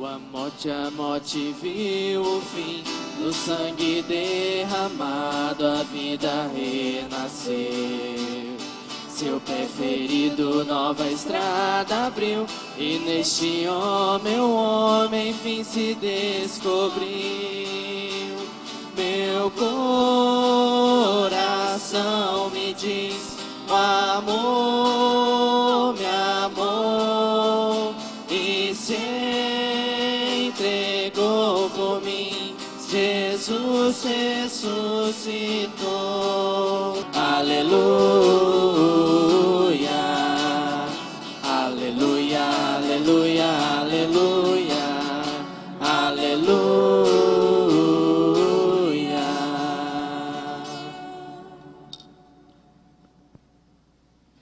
A morte viu o fim, no sangue derramado a vida renasceu. Seu pé ferido nova estrada abriu, e neste homem o homem enfim se descobriu. Meu coração me diz, o amor me amou e se entregou por mim. Jesus ressuscitou. Aleluia, aleluia, aleluia, aleluia, aleluia.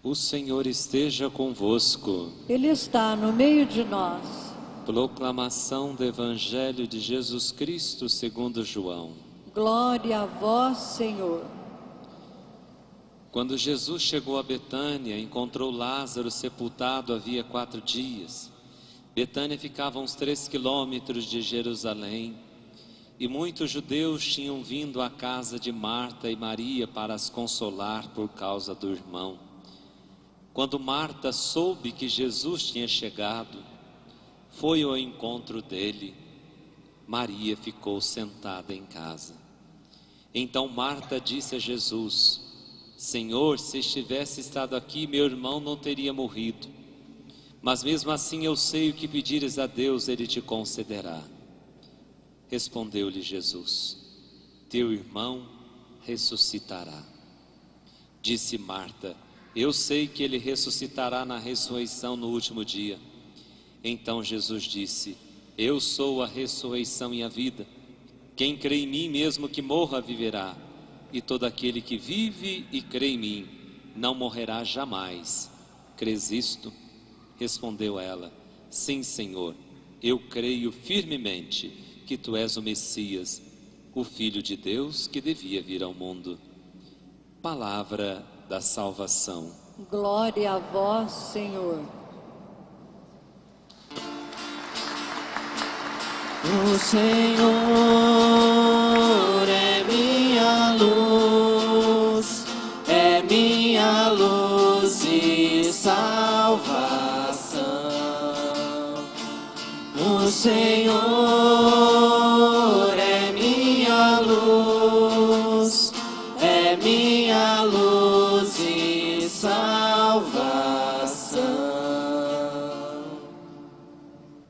O Senhor esteja convosco. Ele está no meio de nós. Proclamação do Evangelho de Jesus Cristo segundo João. Glória a vós, Senhor. Quando Jesus chegou a Betânia, encontrou Lázaro sepultado havia 4 dias. Betânia ficava a uns 3 quilômetros de Jerusalém, e muitos judeus tinham vindo à casa de Marta e Maria para as consolar por causa do irmão. Quando Marta soube que Jesus tinha chegado, foi ao encontro dele. Maria ficou sentada em casa. Então Marta disse a Jesus: Senhor, se estivesse estado aqui, meu irmão não teria morrido. Mas mesmo assim eu sei o que pedires a Deus, Ele te concederá. Respondeu-lhe Jesus: Teu irmão ressuscitará. Disse Marta: Eu sei que ele ressuscitará na ressurreição no último dia. Então Jesus disse: Eu sou a ressurreição e a vida. Quem crê em mim, mesmo que morra, viverá. E todo aquele que vive e crê em mim, não morrerá jamais. Crês isto? Respondeu ela: Sim, Senhor, eu creio firmemente que tu és o Messias, o Filho de Deus que devia vir ao mundo. Palavra da salvação. Glória a vós, Senhor. O Senhor é minha luz e salvação. O Senhor é minha luz e salvação.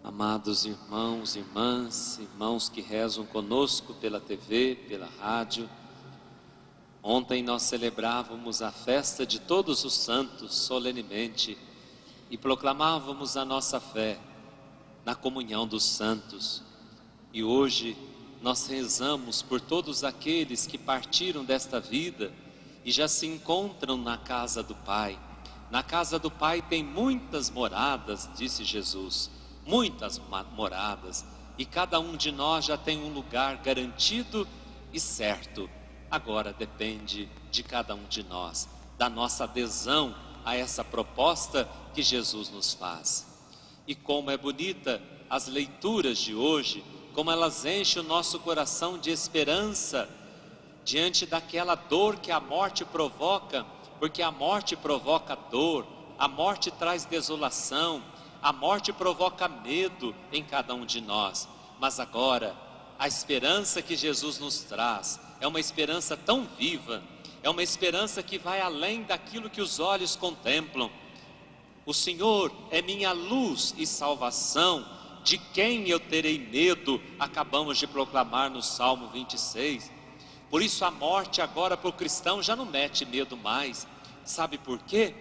Amados irmãos, irmãs, irmãos que rezam conosco pela TV, pela rádio, ontem nós celebrávamos a festa de todos os santos solenemente e proclamávamos a nossa fé na comunhão dos santos. E hoje nós rezamos por todos aqueles que partiram desta vida e já se encontram na casa do Pai. Na casa do Pai tem muitas moradas, disse Jesus. Muitas moradas, e cada um de nós já tem um lugar garantido e certo. Agora depende de cada um de nós, da nossa adesão a essa proposta que Jesus nos faz. E como é bonita as leituras de hoje, como elas enchem o nosso coração de esperança diante daquela dor que a morte provoca, porque a morte provoca dor, a morte traz desolação, a morte provoca medo em cada um de nós. Mas agora, a esperança que Jesus nos traz é uma esperança tão viva, é uma esperança que vai além daquilo que os olhos contemplam. O Senhor é minha luz e salvação, de quem eu terei medo? Acabamos de proclamar no Salmo 26. Por isso a morte agora para o cristão já não mete medo mais. Sabe por quê?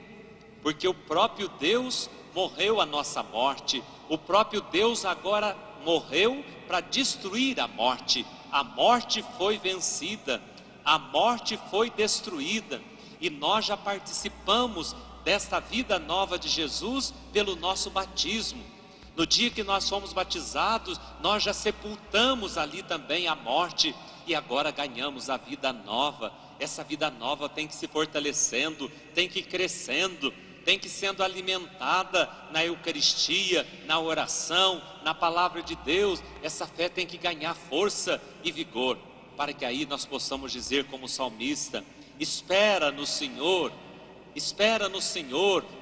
Porque o próprio Deus morreu a nossa morte. O próprio Deus agora morreu para destruir a morte. A morte foi vencida, a morte foi destruída, e nós já participamos desta vida nova de Jesus pelo nosso batismo. No dia que nós fomos batizados, nós já sepultamos ali também a morte, e agora ganhamos a vida nova. Essa vida nova tem que se fortalecendo, tem que ir crescendo. tem que sendo alimentada na Eucaristia, na oração, na palavra de Deus. Essa fé tem que ganhar força e vigor, para que aí nós possamos dizer como salmista: espera no Senhor,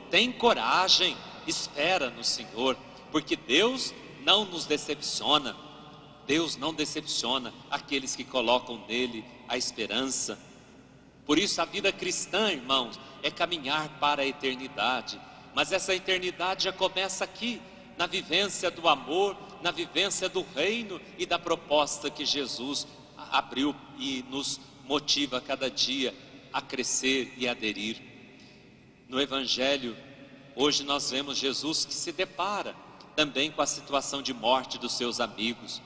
tem coragem, espera no Senhor, porque Deus não nos decepciona. Deus não decepciona aqueles que colocam nele a esperança. Por isso a vida cristã, irmãos, é caminhar para a eternidade. Mas essa eternidade já começa aqui, na vivência do amor, na vivência do reino e da proposta que Jesus abriu e nos motiva a cada dia a crescer e aderir. No Evangelho, hoje nós vemos Jesus que se depara também com a situação de morte dos seus amigos.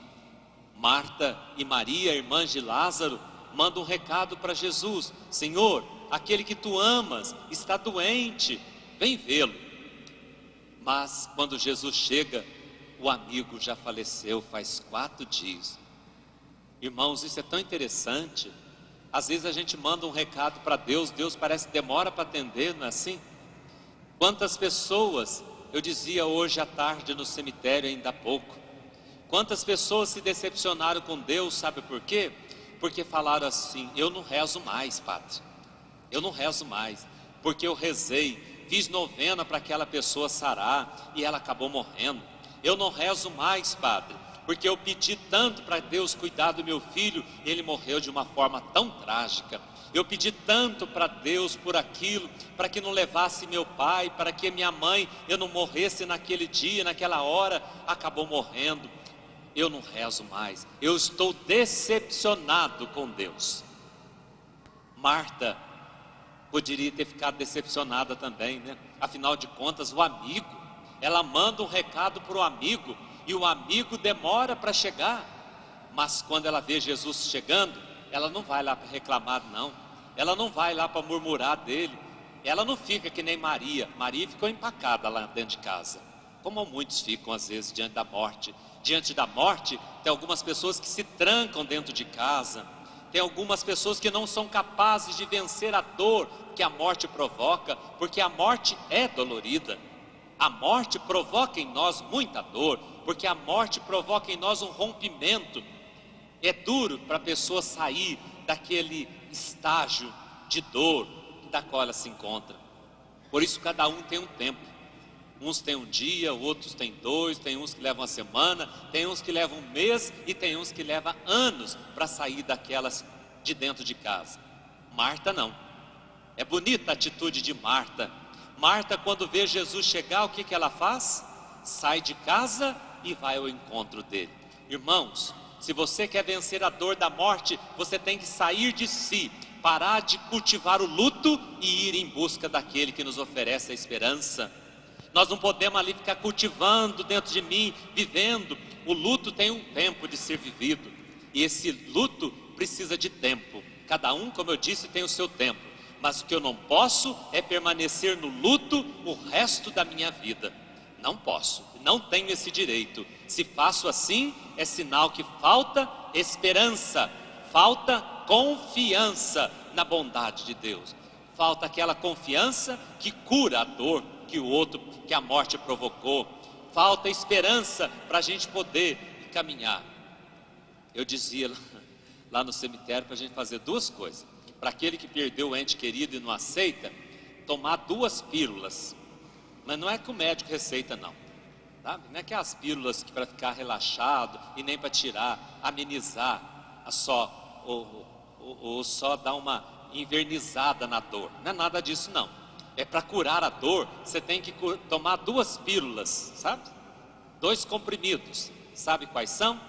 Marta e Maria, irmãs de Lázaro, mandam um recado para Jesus: Senhor, aquele que tu amas está doente, vem vê-lo. Mas quando Jesus chega, o amigo já faleceu faz 4 dias. Irmãos, isso é tão interessante. Às vezes a gente manda um recado para Deus, Deus parece que demora para atender, não é assim? Quantas pessoas, eu dizia hoje à tarde no cemitério ainda há pouco, quantas pessoas se decepcionaram com Deus, sabe por quê? Porque falaram assim: eu não rezo mais, padre, eu não rezo mais, porque eu rezei, fiz novena para aquela pessoa sarar e ela acabou morrendo. Eu não rezo mais, padre, porque eu pedi tanto para Deus cuidar do meu filho e ele morreu de uma forma tão trágica. Eu pedi tanto para Deus por aquilo, para que não levasse meu pai, para que minha mãe, eu não morresse naquele dia, naquela hora, acabou morrendo. Eu não rezo mais, eu estou decepcionado com Deus. Marta poderia ter ficado decepcionada também, né? Afinal de contas, o amigo, ela manda um recado para o amigo, e o amigo demora para chegar. Mas quando ela vê Jesus chegando, ela não vai lá para reclamar, não. Ela não vai lá para murmurar dele. Ela não fica que nem Maria. Maria ficou empacada lá dentro de casa, como muitos ficam às vezes diante da morte. Diante da morte, tem algumas pessoas que se trancam dentro de casa. Tem algumas pessoas que não são capazes de vencer a dor que a morte provoca, porque a morte é dolorida. A morte provoca em nós muita dor, porque a morte provoca em nós um rompimento. É duro para a pessoa sair daquele estágio de dor da qual ela se encontra. Por isso cada um tem um tempo. Uns têm um dia, outros têm 2, tem uns que levam uma semana, tem uns que levam um mês e tem uns que levam anos para sair daquelas de dentro de casa. Marta não. É bonita a atitude de Marta. Marta, quando vê Jesus chegar, o que ela faz? Sai de casa e vai ao encontro dele. Irmãos, se você quer vencer a dor da morte, você tem que sair de si, parar de cultivar o luto e ir em busca daquele que nos oferece a esperança. Nós não podemos ali ficar cultivando dentro de mim, vivendo. O luto tem um tempo de ser vivido, e esse luto precisa de tempo. Cada um, como eu disse, tem o seu tempo. Mas o que eu não posso é permanecer no luto o resto da minha vida. Não posso, não tenho esse direito. Se faço assim, é sinal que falta esperança, falta confiança na bondade de Deus. Falta aquela confiança que cura a dor que a morte provocou. Falta esperança para a gente poder caminhar. Eu dizia lá no cemitério para a gente fazer 2 coisas. Para aquele que perdeu o ente querido e não aceita, tomar 2 pílulas. Mas não é que o médico receita, não, tá? Não é aquelas pílulas que para ficar relaxado e nem para tirar, amenizar ou só dar uma invernizada na dor. Não é nada disso, não. É para curar a dor, você tem que tomar 2 pílulas, sabe? 2 comprimidos. Sabe quais são?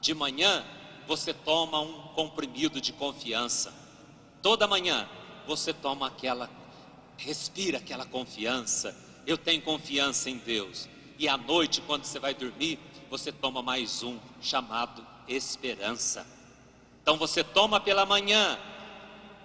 De manhã você toma um comprimido de confiança. Toda manhã você toma respira aquela confiança. Eu tenho confiança em Deus. E à noite, quando você vai dormir, você toma mais um, chamado esperança. Então você toma pela manhã,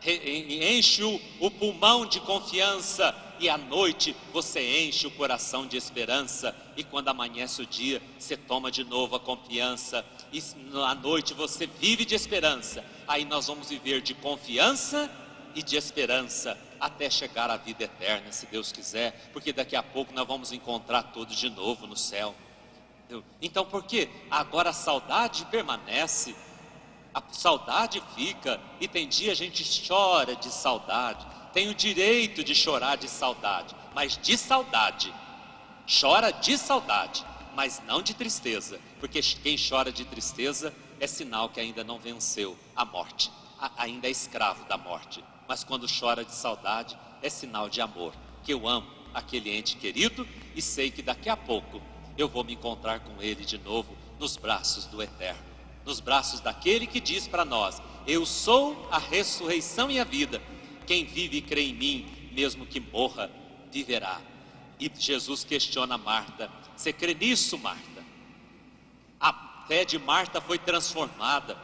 enche o pulmão de confiança, e à noite você enche o coração de esperança. E quando amanhece o dia, você toma de novo a confiança, e à noite você vive de esperança. Aí nós vamos viver de confiança e de esperança até chegar à vida eterna, se Deus quiser, porque daqui a pouco nós vamos encontrar todos de novo no céu. Então por quê? Agora a saudade permanece, a saudade fica, e tem dia a gente chora de saudade, tem o direito de chorar de saudade, mas de saudade, chora de saudade, mas não de tristeza, porque quem chora de tristeza é sinal que ainda não venceu a morte, ainda é escravo da morte. Mas quando chora de saudade é sinal de amor, que eu amo aquele ente querido e sei que daqui a pouco eu vou me encontrar com ele de novo nos braços do Eterno, nos braços daquele que diz para nós: eu sou a ressurreição e a vida, quem vive e crê em mim, mesmo que morra, viverá. E Jesus questiona Marta: você crê nisso, Marta? A fé de Marta foi transformada.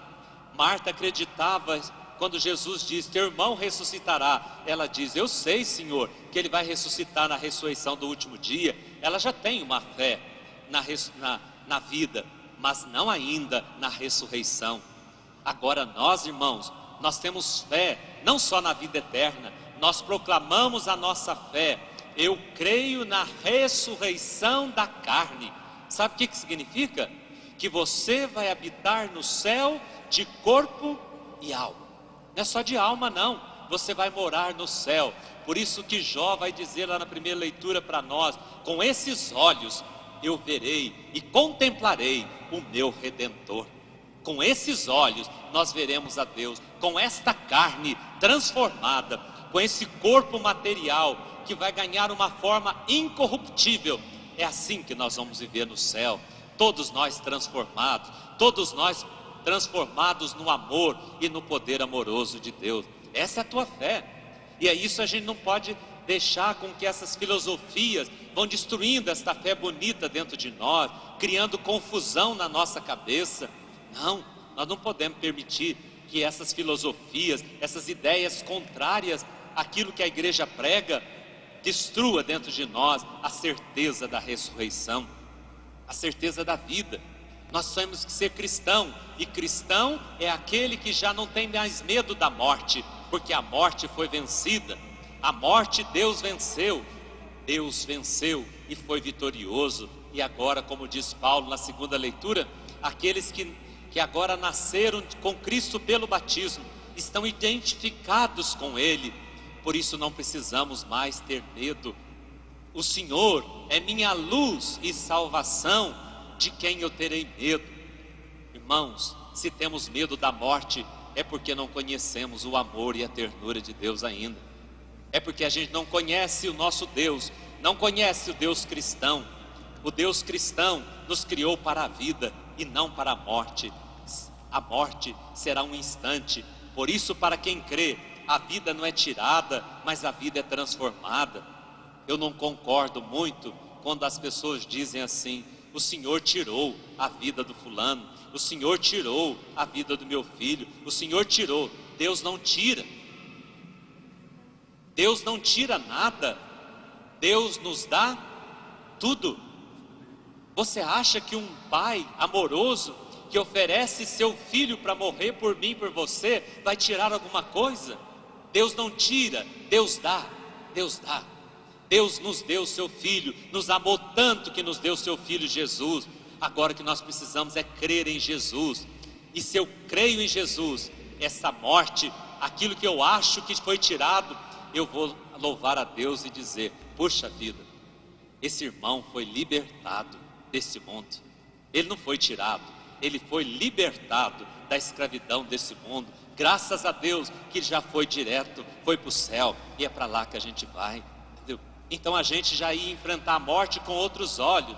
Marta acreditava quando Jesus diz: teu irmão ressuscitará. Ela diz: eu sei, Senhor, que ele vai ressuscitar na ressurreição do último dia. Ela já tem uma fé na vida, mas não ainda na ressurreição. Agora nós, irmãos, nós temos fé não só na vida eterna, nós proclamamos a nossa fé. Eu creio na ressurreição da carne. Sabe o que significa? Que você vai habitar no céu de corpo e alma. Não é só de alma não, você vai morar no céu. Por isso que Jó vai dizer lá na primeira leitura para nós: com esses olhos eu verei e contemplarei o meu Redentor. Com esses olhos nós veremos a Deus, com esta carne transformada, com esse corpo material que vai ganhar uma forma incorruptível. É assim que nós vamos viver no céu, todos nós transformados, todos nós transformados no amor e no poder amoroso de Deus. Essa é a tua fé, e é isso. A gente não pode deixar com que essas filosofias vão destruindo esta fé bonita dentro de nós, criando confusão na nossa cabeça. Não, nós não podemos permitir que essas filosofias, essas ideias contrárias àquilo que a igreja prega, destrua dentro de nós a certeza da ressurreição, a certeza da vida. Nós temos que ser cristão, e cristão é aquele que já não tem mais medo da morte, porque a morte foi vencida. A morte Deus venceu e foi vitorioso. E agora, como diz Paulo na segunda leitura, aqueles que agora nasceram com Cristo pelo batismo, estão identificados com Ele, por isso não precisamos mais ter medo. O Senhor é minha luz e salvação, de quem eu terei medo? Irmãos, se temos medo da morte, é porque não conhecemos o amor e a ternura de Deus ainda. É porque a gente não conhece o nosso Deus, não conhece o Deus cristão. O Deus cristão nos criou para a vida e não para a morte. A morte será um instante. Por isso, para quem crê, a vida não é tirada, mas a vida é transformada. Eu não concordo muito quando as pessoas dizem assim: o Senhor tirou a vida do fulano, o Senhor tirou a vida do meu filho, o Senhor tirou. Deus não tira. Deus não tira nada. Deus nos dá tudo. Você acha que um pai amoroso que oferece seu filho para morrer por mim, por você, vai tirar alguma coisa? Deus não tira, Deus dá, Deus dá. Deus nos deu o seu filho, nos amou tanto que nos deu o seu filho Jesus. Agora o que nós precisamos é crer em Jesus. E se eu creio em Jesus, essa morte, aquilo que eu acho que foi tirado, eu vou louvar a Deus e dizer: puxa vida, esse irmão foi libertado desse mundo. Ele não foi tirado, ele foi libertado da escravidão desse mundo. Graças a Deus que já foi direto, foi para o céu, e é para lá que a gente vai, entendeu? Então a gente já ia enfrentar a morte com outros olhos.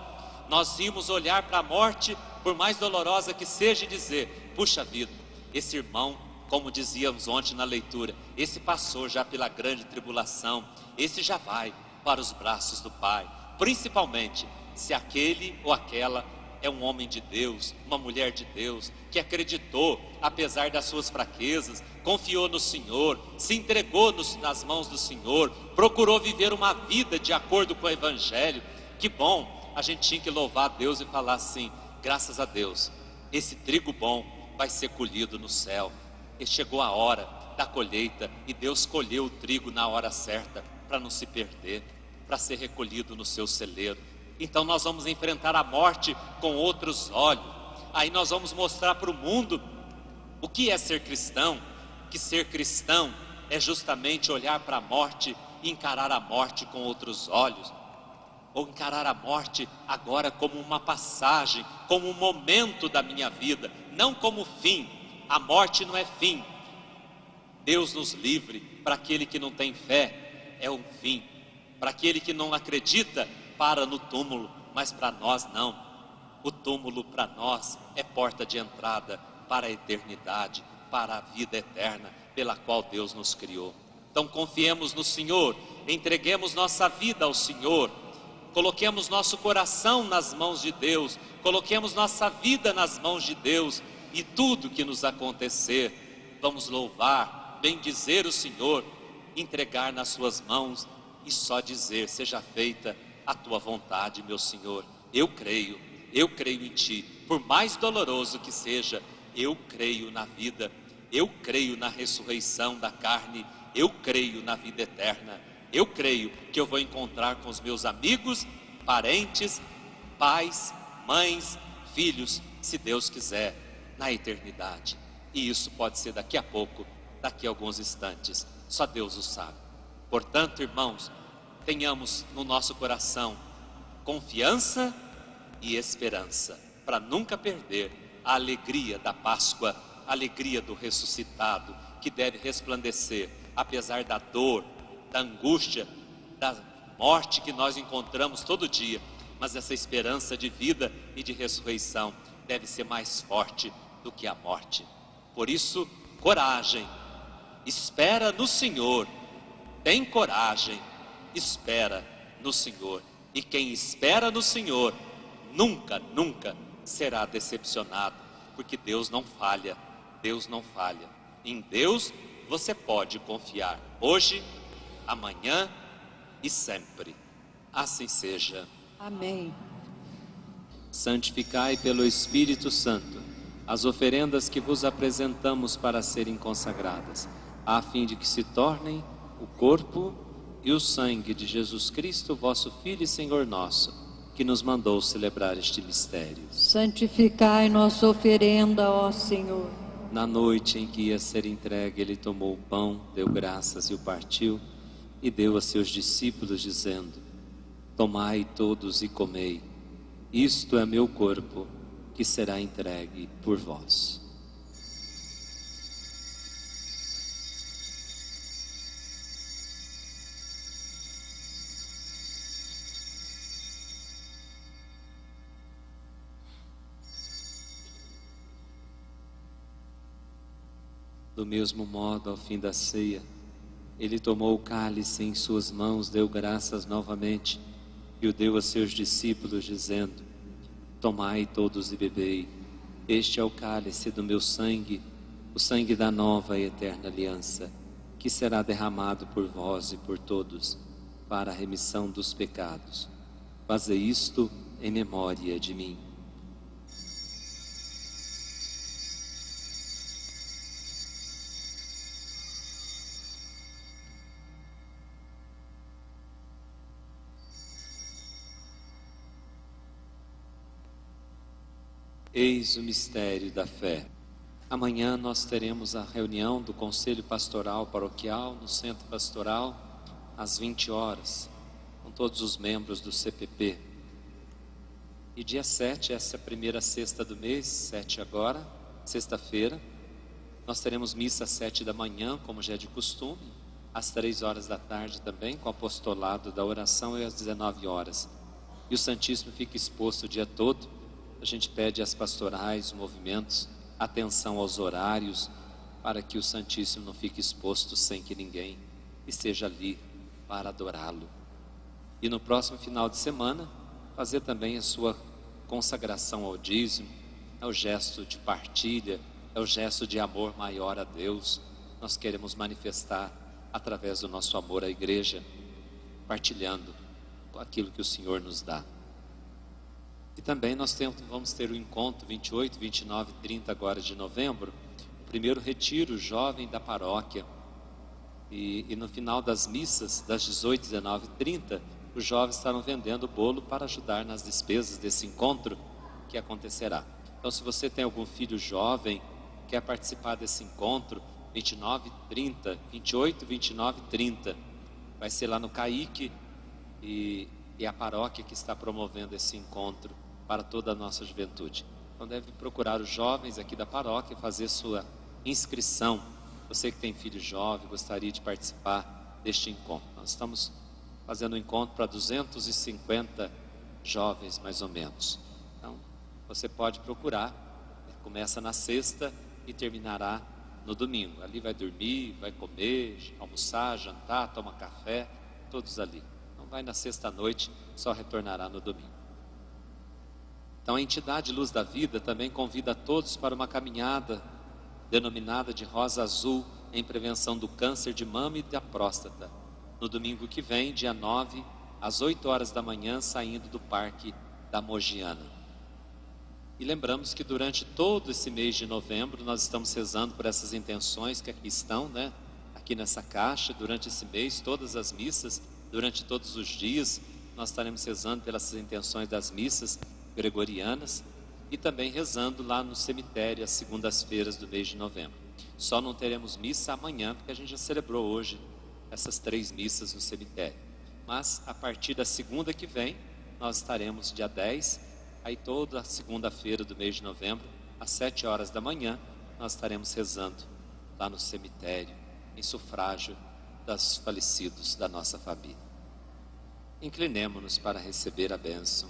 Nós íamos olhar para a morte, por mais dolorosa que seja, e dizer: puxa vida, esse irmão, como dizíamos ontem na leitura, esse passou já pela grande tribulação, esse já vai para os braços do Pai. Principalmente se aquele ou aquela é um homem de Deus, uma mulher de Deus, que acreditou apesar das suas fraquezas, confiou no Senhor, se entregou nas mãos do Senhor, procurou viver uma vida de acordo com o Evangelho. Que bom! A gente tinha que louvar a Deus e falar assim: graças a Deus, esse trigo bom vai ser colhido no céu. E chegou a hora da colheita e Deus colheu o trigo na hora certa para não se perder, para ser recolhido no seu celeiro. Então nós vamos enfrentar a morte com outros olhos. Aí nós vamos mostrar para o mundo o que é ser cristão, que ser cristão é justamente olhar para a morte e encarar a morte com outros olhos, ou encarar a morte agora como uma passagem, como um momento da minha vida, não como fim. A morte não é fim. Deus nos livre. Para aquele que não tem fé é um fim, para aquele que não acredita para no túmulo, mas para nós não. O túmulo para nós é porta de entrada para a eternidade, para a vida eterna pela qual Deus nos criou. Então confiemos no Senhor, entreguemos nossa vida ao Senhor, coloquemos nosso coração nas mãos de Deus, coloquemos nossa vida nas mãos de Deus, e tudo que nos acontecer, vamos louvar, bendizer o Senhor, entregar nas suas mãos e só dizer: seja feita a tua vontade, meu Senhor. Eu creio em Ti, por mais doloroso que seja, eu creio na vida, eu creio na ressurreição da carne, eu creio na vida eterna, eu creio que eu vou encontrar com os meus amigos, parentes, pais, mães, filhos, se Deus quiser, na eternidade. E isso pode ser daqui a pouco, daqui a alguns instantes, só Deus o sabe. Portanto, irmãos, tenhamos no nosso coração confiança e esperança, para nunca perder a alegria da Páscoa, a alegria do ressuscitado, que deve resplandecer, apesar da dor, da angústia, da morte que nós encontramos todo dia. Mas essa esperança de vida e de ressurreição deve ser mais forte do que a morte. Por isso, coragem, espera no Senhor, tem coragem, espera no Senhor. E quem espera no Senhor, nunca, nunca será decepcionado, porque Deus não falha, Deus não falha. Em Deus você pode confiar, hoje, amanhã e sempre. Assim seja. Amém. Santificai pelo Espírito Santo as oferendas que vos apresentamos para serem consagradas, a fim de que se tornem o corpo e o sangue de Jesus Cristo, vosso Filho e Senhor nosso, que nos mandou celebrar este mistério. Santificai nossa oferenda, ó Senhor. Na noite em que ia ser entregue, ele tomou o pão, deu graças e o partiu, e deu a seus discípulos, dizendo: tomai todos e comei, isto é meu corpo, que será entregue por vós. Do mesmo modo, ao fim da ceia, ele tomou o cálice em suas mãos, deu graças novamente e o deu a seus discípulos, dizendo: tomai todos e bebei, este é o cálice do meu sangue, o sangue da nova e eterna aliança, que será derramado por vós e por todos, para a remissão dos pecados. Fazei isto em memória de mim. Eis o mistério da fé. Amanhã nós teremos a reunião do Conselho Pastoral Paroquial no Centro Pastoral, às 20 horas, com todos os membros do CPP. E dia 7, essa é a primeira sexta do mês, 7 agora, sexta-feira, nós teremos missa às 7 da manhã, como já é de costume, às 3 horas da tarde também, com o apostolado da oração, e às 19 horas. E o Santíssimo fica exposto o dia todo. A gente pede às pastorais, movimentos, atenção aos horários, para que o Santíssimo não fique exposto sem que ninguém esteja ali para adorá-lo. E no próximo final de semana, fazer também a sua consagração ao dízimo, é o gesto de partilha, é o gesto de amor maior a Deus. Nós queremos manifestar através do nosso amor à igreja, partilhando aquilo que o Senhor nos dá. E também nós vamos ter o encontro 28, 29 e 30 agora de novembro. O primeiro retiro jovem da paróquia. E no final das missas, das 18, 19 e 30, os jovens estarão vendendo bolo para ajudar nas despesas desse encontro que acontecerá. Então, se você tem algum filho jovem, quer participar desse encontro, 29 e 30, 28, 29 e 30, vai ser lá no CAIC, e a paróquia que está promovendo esse encontro para toda a nossa juventude. Então deve procurar os jovens aqui da paróquia e fazer sua inscrição. Você que tem filho jovem, gostaria de participar deste encontro. Nós estamos fazendo um encontro para 250 jovens, mais ou menos. Então, você pode procurar, começa na sexta e terminará no domingo. Ali vai dormir, vai comer, almoçar, jantar, tomar café, todos ali. Não vai na sexta-noite, só retornará no domingo. Então a entidade Luz da Vida também convida a todos para uma caminhada denominada de Rosa Azul em prevenção do câncer de mama e da próstata, no domingo que vem, dia 9, às 8 horas da manhã, saindo do Parque da Mogiana. E lembramos que durante todo esse mês de novembro nós estamos rezando por essas intenções que aqui estão, né? Aqui nessa caixa, durante esse mês, todas as missas, durante todos os dias, nós estaremos rezando pelas intenções das missas gregorianas e também rezando lá no cemitério às segundas-feiras do mês de novembro. Só não teremos missa amanhã, porque a gente já celebrou hoje essas 3 missas no cemitério. Mas a partir da segunda que vem, nós estaremos dia 10, aí toda segunda-feira do mês de novembro, às 7 horas da manhã, nós estaremos rezando lá no cemitério, em sufrágio dos falecidos da nossa família. Inclinemo-nos para receber a bênção.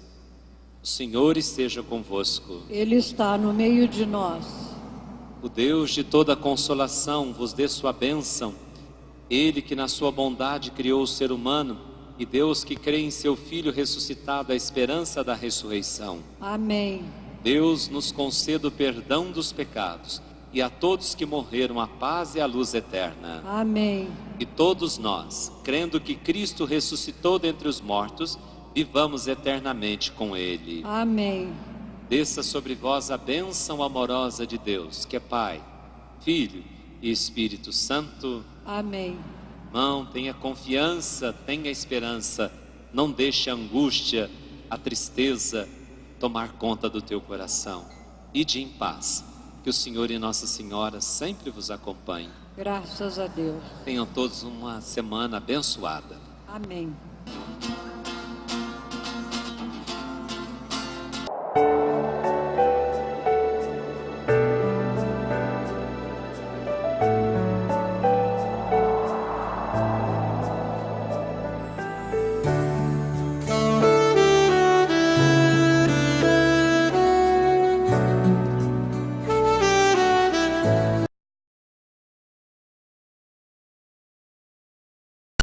O Senhor esteja convosco. Ele está no meio de nós. O Deus de toda consolação vos dê sua bênção. Ele que na sua bondade criou o ser humano e Deus que crê em seu Filho ressuscitado, a esperança da ressurreição. Amém. Deus nos conceda o perdão dos pecados e a todos que morreram a paz e a luz eterna. Amém. E todos nós, crendo que Cristo ressuscitou dentre os mortos, vivamos eternamente com Ele. Amém. Desça sobre vós a bênção amorosa de Deus, que é Pai, Filho e Espírito Santo. Amém. Irmão, tenha confiança, tenha esperança, não deixe a angústia, a tristeza tomar conta do teu coração. Ide em paz, que o Senhor e Nossa Senhora sempre vos acompanhem. Graças a Deus. Tenham todos uma semana abençoada. Amém.